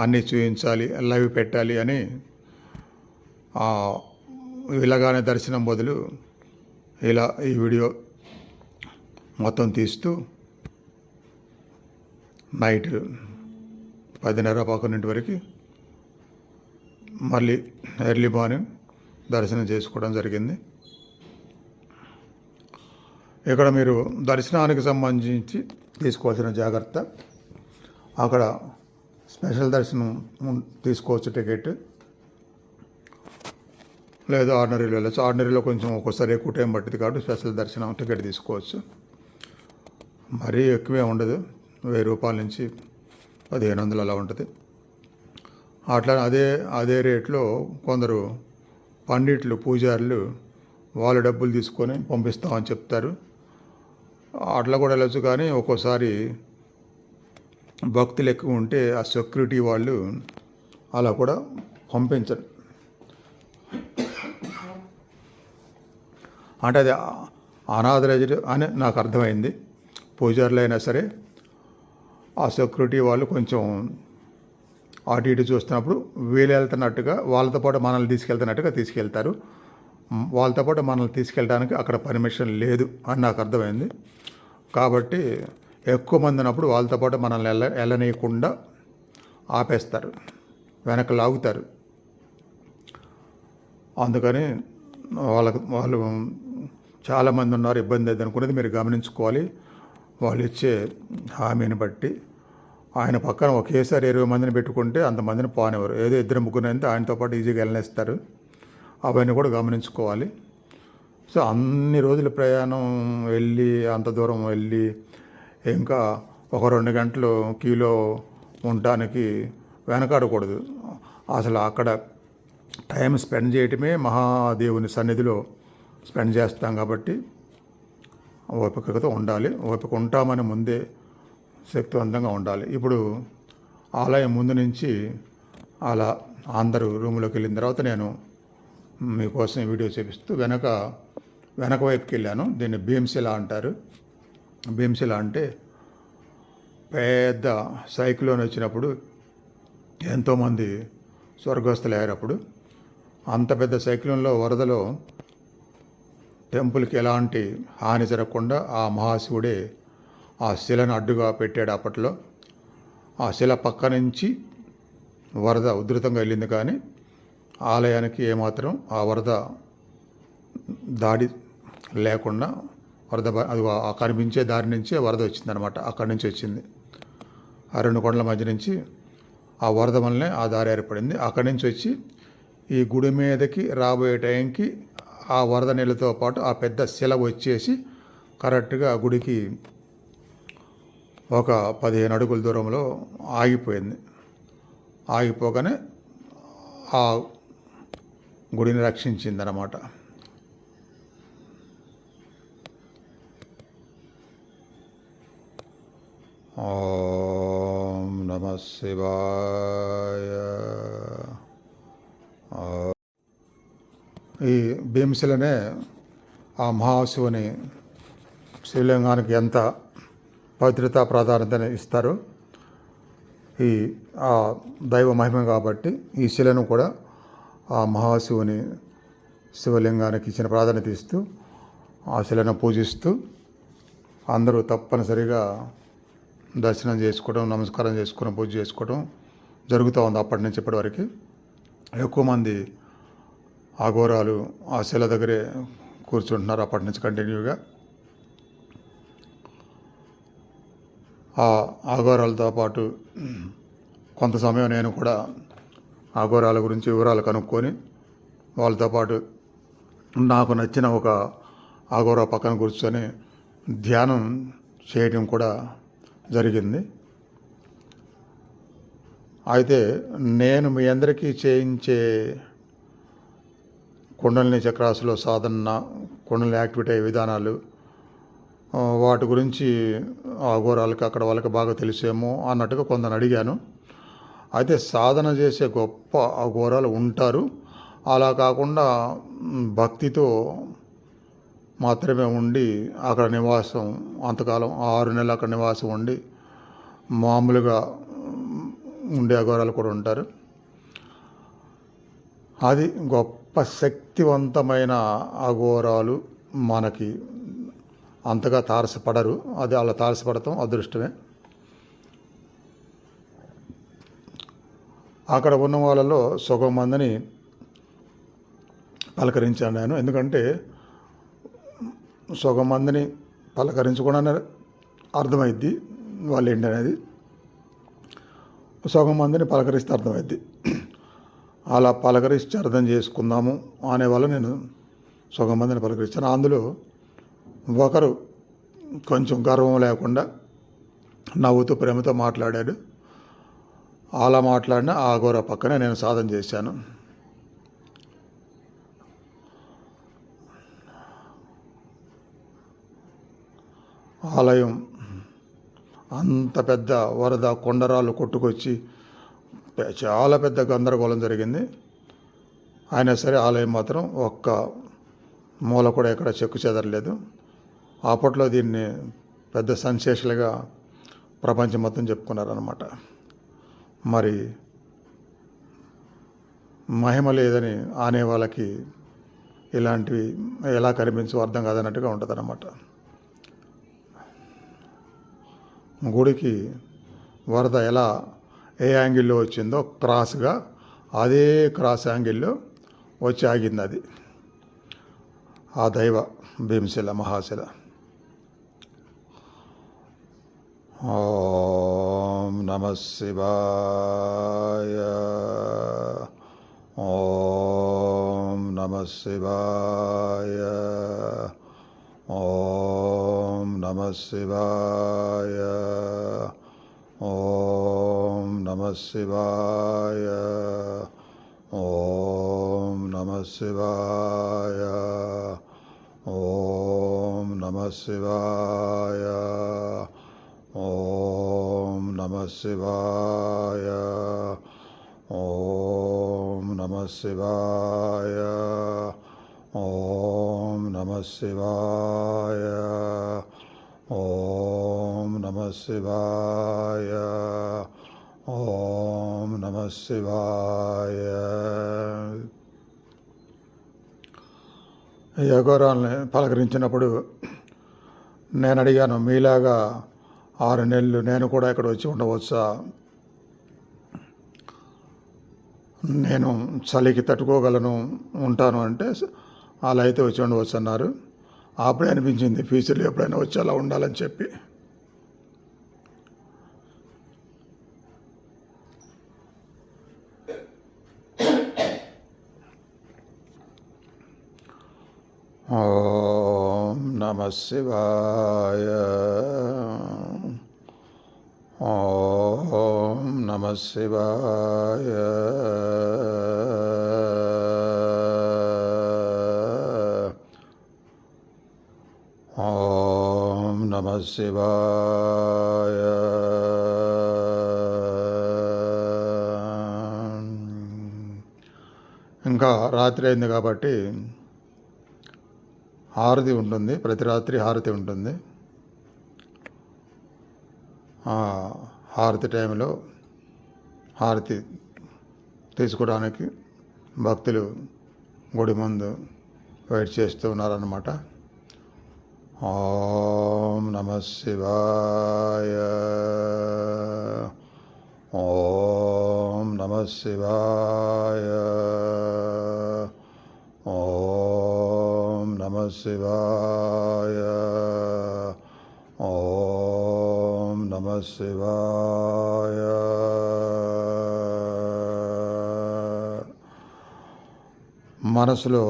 అన్నీ చూపించాలి, లైవ్ పెట్టాలి అని ఇలాగానే దర్శనం బదులు ఇలా ఈ వీడియో మొత్తం తీస్తూ నైట్ 10:30-11 వరకు మళ్ళీ ఎర్లీ మార్నింగ్ దర్శనం చేసుకోవడం జరిగింది. ఇక్కడ మీరు దర్శనానికి సంబంధించి తీసుకోవాల్సిన జాగ్రత్త, అక్కడ స్పెషల్ దర్శనం తీసుకోవచ్చు టికెట్, లేదా ఆర్డినరీలో వెళ్ళచ్చు. ఆర్డినరీలో కొంచెం ఒక్కోసారి ఎక్కువ టైం పట్టింది కాబట్టి స్పెషల్ దర్శనం టికెట్ తీసుకోవచ్చు. మరీ ఎక్కువే ఉండదు, 1000 రూపాయల నుంచి 1500 అలా ఉంటుంది. అట్లా అదే రేట్లో కొందరు పండిట్లు పూజారులు వాళ్ళు డబ్బులు తీసుకొని పంపిస్తామని చెప్తారు. అట్లా కూడా వెళ్ళచ్చు. కానీ ఒక్కోసారి భక్తులు ఎక్కువ ఉంటే ఆ సెక్యూరిటీ వాళ్ళు అలా కూడా పంపించరు. అంటే అది అనాథరైజ్డ్ అని నాకు అర్థమైంది. పూజారులు అయినా సరే ఆ సెక్యూరిటీ వాళ్ళు కొంచెం అటు ఇటు చూస్తున్నప్పుడు వీళ్ళు వెళ్తున్నట్టుగా వాళ్ళతో పాటు మనల్ని తీసుకెళ్తారు. వాళ్ళతో పాటు మనల్ని తీసుకెళ్ళడానికి అక్కడ పర్మిషన్ లేదు అని నాకు అర్థమైంది. కాబట్టి ఎక్కువ మంది ఉన్నప్పుడు వాళ్ళతో పాటు మనల్ని వెళ్ళనీయకుండా ఆపేస్తారు, వెనక్కి లాగుతారు. అందుకని వాళ్ళు చాలామంది ఉన్నారు, ఇబ్బంది అది అనుకునేది మీరు గమనించుకోవాలి. వాళ్ళు ఇచ్చే హామీని బట్టి ఆయన పక్కన ఒకేసారి 20 మందిని పెట్టుకుంటే అంతమందిని పోనివ్వరు. ఏదో 2-3 అయితే ఆయనతో పాటు ఈజీగా వెళ్ళనేస్తారు. అవన్నీ కూడా గమనించుకోవాలి. సో అన్ని రోజులు ప్రయాణం వెళ్ళి అంత దూరం వెళ్ళి ఇంకా ఒక 2 గంటలు క్యూలో ఉండటానికి వెనకాడకూడదు. అసలు అక్కడ టైం స్పెండ్ చేయటమే మహాదేవుని సన్నిధిలో స్పెండ్ చేస్తాం కాబట్టి ఓపికతో ఉండాలి. ఓపిక ఉంటామని ముందే శక్తివంతంగా ఉండాలి. ఇప్పుడు ఆలయం ముందు నుంచి అలా అందరూ రూమ్లోకి వెళ్ళిన తర్వాత నేను మీకోసం వీడియో చూపిస్తూ వెనక వైపుకి వెళ్ళాను. దీన్ని భీమశిల అంటారు. భీమశిల అంటే పెద్ద సైక్లోన్ వచ్చినప్పుడు ఎంతోమంది స్వర్గస్థులు అయ్యారప్పుడు అంత పెద్ద సైక్లోన్లో వరదలో టెంపుల్కి ఎలాంటి హాని జరగకుండా ఆ మహాశివుడే ఆ శిలను అడ్డుగా పెట్టాడు. అప్పట్లో ఆ శిల పక్క నుంచి వరద ఉధృతంగా వెళ్ళింది, కానీ ఆలయానికి ఏమాత్రం ఆ వరద దాడి లేకుండా అది కనిపించే దారి నుంచే వరద వచ్చిందనమాట. అక్కడి నుంచి వచ్చింది. ఆ 2 కొండల మధ్య నుంచి ఆ వరద వల్లనే ఆ దారి ఏర్పడింది. అక్కడి నుంచి వచ్చి ఈ గుడి మీదకి రాబోయే టైంకి ఆ వరద నీళ్ళతో పాటు ఆ పెద్ద శిల వచ్చేసి కరెక్ట్గా గుడికి ఒక 15 అడుగుల దూరంలో ఆగిపోయింది. ఆగిపోగానే ఆ గుడిని రక్షించిందనమాట. ఓం నమః శివాయ. ఈ భీమశిలనే ఆ మహాశివుని శివలింగానికి ఎంత పవిత్రత ప్రాధాన్యతను ఇస్తారు. ఆ దైవ మహిమ కాబట్టి ఈ శిలను కూడా ఆ మహాశివుని శివలింగానికి ఇచ్చిన ప్రాధాన్యత ఇస్తూ ఆ శిలను పూజిస్తూ అందరూ తప్పనిసరిగా దర్శనం చేసుకోవడం, నమస్కారం చేసుకోవడం, పూజ చేసుకోవడం జరుగుతూ ఉంది. అప్పటి నుంచి ఇప్పటి వరకు ఎక్కువ మంది అఘోరాలు ఆ శిల దగ్గరే కూర్చుంటున్నారు అప్పటి నుంచి కంటిన్యూగా. ఆ అఘోరాలతో పాటు కొంత సమయం నేను కూడా అఘోరాల గురించి వివరాలు కనుక్కొని వాళ్ళతో పాటు నాకు నచ్చిన ఒక అఘోరా పక్కన కూర్చొని ధ్యానం చేయడం కూడా జరిగింది. అయితే నేను మీ అందరికీ చేయించే కుండలిని చక్రాసులో సాధన, కుండలిని యాక్టివేట్ అయ్యే విధానాలు, వాటి గురించి అఘోరాలకి అక్కడ వాళ్ళకి బాగా తెలిసేమో అన్నట్టుగా కొందరు అడిగాను. అయితే సాధన చేసే గొప్ప అఘోరాలు ఉంటారు. అలా కాకుండా భక్తితో మాత్రమే ఉండి అక్కడ నివాసం అంతకాలం 6 నెలలు అక్కడ నివాసం ఉండి మామూలుగా ఉండే అఘోరాలు కూడా ఉంటారు. అది గొప్ప శక్తివంతమైన అఘోరాలు మనకి అంతగా తారసపడరు. అది అలా తారసపడటం అదృష్టమే. అక్కడ ఉన్న వాళ్ళలో సగం మందిని పలకరించాను నేను. ఎందుకంటే సగం మందిని పలకరించకుండానే అర్థమైద్ది వాళ్ళు ఏంటనేది, సగం మందిని పలకరిస్తే అర్థమైద్ది. అలా పలకరించి అర్థం చేసుకుందాము అనేవాళ్ళు నేను సగం మందిని పలకరించాను. అందులో ఒకరు కొంచెం గర్వం లేకుండా నవ్వుతూ ప్రేమతో మాట్లాడాడు. అలా మాట్లాడిన ఆ గోర పక్కనే నేను సాధన చేశాను. ఆలయం అంత పెద్ద వరద కొండరాళ్ళు కొట్టుకొచ్చి చాలా పెద్ద గందరగోళం జరిగింది. అయినా సరే ఆలయం మాత్రం ఒక్క మూల కూడా ఎక్కడ చెక్కు చెదరలేదు. అప్పట్లో దీన్ని పెద్ద సెన్సేషన్గా ప్రపంచం మొత్తం చెప్పుకున్నారన్నమాట. మరి మహిమ లేదని ఆనే వాళ్ళకి ఇలాంటివి ఎలా కనిపించో అర్థం కాదన్నట్టుగా ఉంటుంది అన్నమాట. గుడికి వరద ఎలా ఏ యాంగిల్లో వచ్చిందో క్రాస్గా అదే క్రాస్ యాంగిల్లో వచ్చి ఆగింది అది. ఆ దైవ భీమశిల మహాశిల. ఓం నమః శివాయ. ఓం నమః శివాయ. ఓం నమః శివాయ. ఓం నమః శివాయ. ఓం నమః శివాయ. ఓం నమః శివాయ. ఓం నమః శివాయ. ఓం నమః శివాయ. ఓం నమః శివాయ. ఓం నమః శివాయ. ఓం నమః శివాయ. ఈ అఘోరాల్ని పలకరించినప్పుడు నేను అడిగాను, మీలాగా 6 నెలలు నేను కూడా ఇక్కడ వచ్చి ఉండవచ్చా? నేను చలికి తట్టుకోగలను, ఉంటాను అంటే అలా అయితే వచ్చి ఉండవచ్చు అన్నారు. అప్పుడే అనిపించింది ఫ్యూచర్లో ఎప్పుడైనా వచ్చి అలా ఉండాలని చెప్పి. ఓం నమః శివాయ. ఓం నమః శివాయ. ఓం నమః శివాయ. ఇంకా రాత్రి అయింది కాబట్టి హారతి ఉంటుంది, ప్రతి రాత్రి హారతి ఉంటుంది. హారతి టైంలో హారతి తీసుకోవడానికి భక్తులు గుడి ముందు వెయిట్ చేస్తూ ఉన్నారన్నమాట. ఓం నమః శివాయ. ఓం నమః శివాయ. ఓం నమః శివాయ. ఓం నమః శివాయ. మనసులో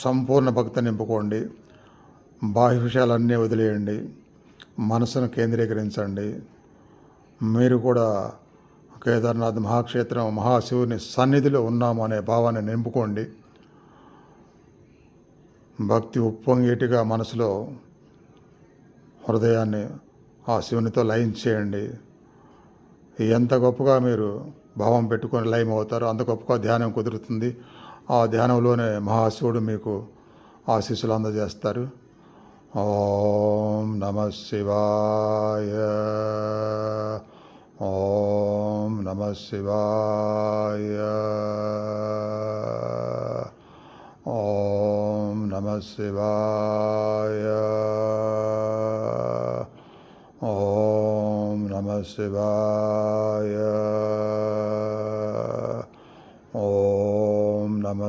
సంపూర్ణ భక్తి నింపుకోండి. బాహ్య విషయాలన్నీ వదిలేయండి. మనసును కేంద్రీకరించండి. మీరు కూడా కేదార్నాథ్ మహాక్షేత్రం మహాశివుని సన్నిధిలో ఉన్నాము అనే భావాన్ని నింపుకోండి. భక్తి ఉప్పొంగేటిగా మనసులో హృదయాన్ని ఆ శివునితో లయం చేయండి. ఎంత గొప్పగా మీరు భావం పెట్టుకొని లయం అవుతారో అంత గొప్పగా ధ్యానం కుదురుతుంది. ఆ ధ్యానంలోనే మహాశివుడు మీకు ఆశీస్సులు అందజేస్తారు. ఓం నమః శివాయ. ఓం నమః శివాయ. ఓం నమః శివాయ. ఓం నమః శివాయ.